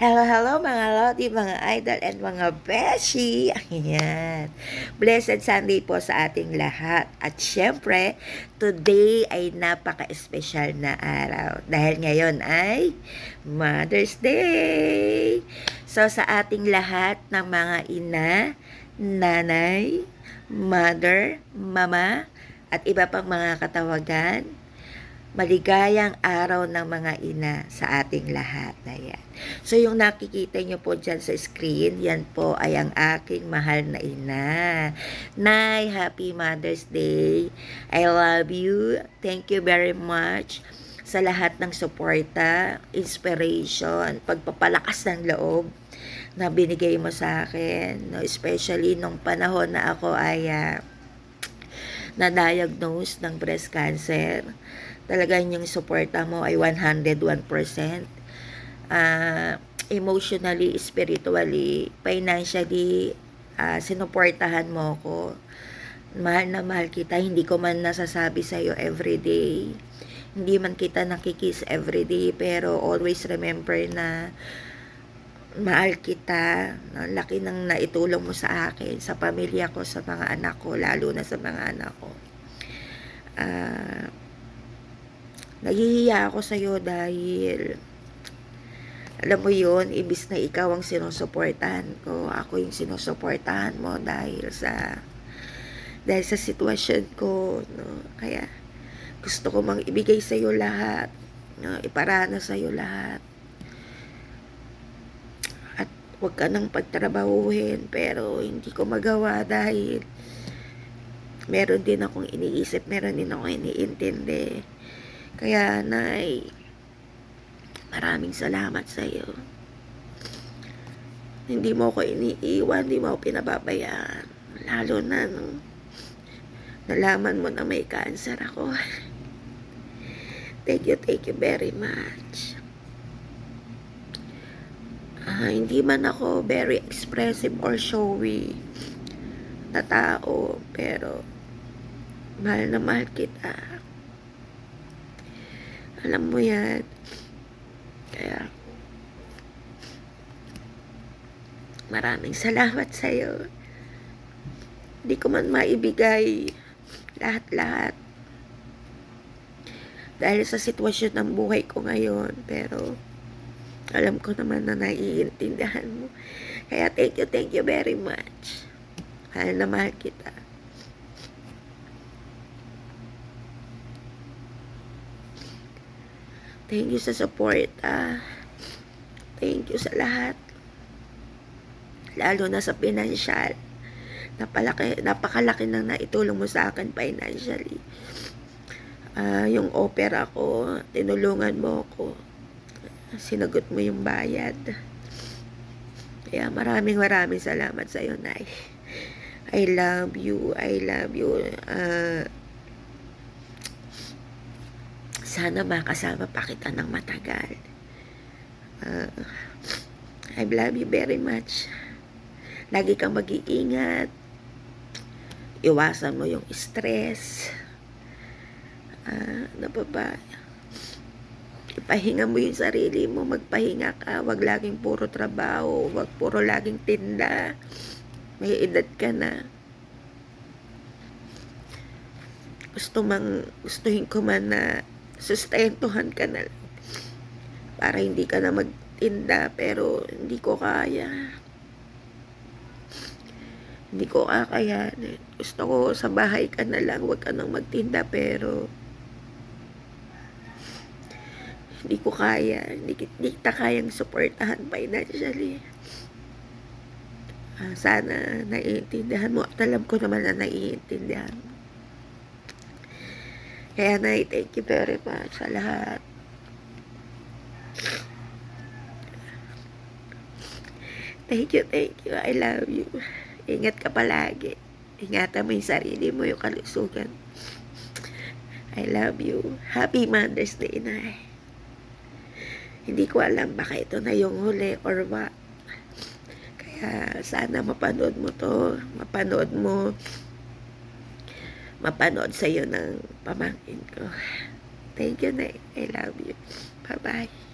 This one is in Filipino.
Hello, hello mga Lodi, mga idol, and mga beshi. Ayan. Blessed Sunday po sa ating lahat. At syempre, today ay napaka-espesyal na araw. Dahil ngayon ay Mother's Day. So sa ating lahat ng mga ina, nanay, mother, mama, at iba pang mga katawagan, maligayang araw ng mga ina sa ating lahat. Ayan. So, yung nakikita nyo po dyan sa screen, yan po ay ang aking mahal na ina. Nay, happy Mother's Day. I love you. Thank you very much sa lahat ng suporta, inspiration, pagpapalakas ng loob na binigay mo sa akin. No? Especially nung panahon na ako ay na-diagnose ng breast cancer. Talagang yung suporta mo ay 101%. Emotionally, spiritually, financially, sinuportahan mo ko. Mahal na mahal kita. Hindi ko man nasasabi sa'yo everyday. Hindi man kita nakikiss everyday, pero always remember na mahal kita. Laki ng naitulong mo sa akin, sa pamilya ko, sa mga anak ko, lalo na sa mga anak ko. Nahihiya ako sa'yo dahil alam mo yun, ibis na ikaw ang sinusuportahan ko, ako yung sinusuportahan mo dahil sa sitwasyon ko, no? Kaya gusto ko mang ibigay sa'yo lahat, no? Iparana sa'yo lahat. At huwag ka nang pagtrabahuhin, pero hindi ko magawa dahil meron din akong iniisip, meron din akong iniintindi. Kaya, Nay, maraming salamat sa iyo. Hindi mo ako iniiwan, hindi mo ako pinababayaan. Lalo na nung nalaman mo na may cancer ako. Thank you very much. Hindi man ako very expressive or showy na tao, pero mahal na mahal kita. Alam mo yan. Kaya, maraming salamat sa'yo. Hindi ko man maibigay lahat-lahat dahil sa sitwasyon ng buhay ko ngayon. Pero, alam ko naman na naiintindihan mo. Kaya, thank you very much. Mahal na mahal kita. Thank you sa support. Thank you sa lahat. Lalo na sa financial. Napakalaki na naitulong mo sa akin financially. Yung opera ko, tinulungan mo ako. Sinagot mo yung bayad. Kaya maraming salamat sa iyo, Nay. I love you. Sana makasama pa kita ng matagal. I love you very much. Lagi kang mag-iingat. Iwasan mo yung stress. Ano pa ba? Ipahinga mo yung sarili mo. Magpahinga ka. Wag laging puro trabaho. Wag puro laging tinda. May edad ka na. Gustuhin ko man na sustentuhan ka na lang para hindi ka na magtinda, pero hindi ko kaya. Hindi ko kakayanin. Gusto ko sa bahay ka na lang, huwag ka nang magtinda, pero hindi ko kaya. Hindi kita kayang supportahan financially. Sana naiintindihan mo, at alam ko naman na naiintindihan mo. Kaya, Nay, thank you very much sa lahat. Thank you. I love you. Ingat ka palagi. Ingatan mo yung sarili mo, yung kalusugan. I love you. Happy Mother's Day, Nay. Hindi ko alam baka ito na yung huli or what. Kaya sana mapanood mo to. Mapanood sa'yo ng pamangkin ko. Thank you, Nay. I love you. Bye-bye.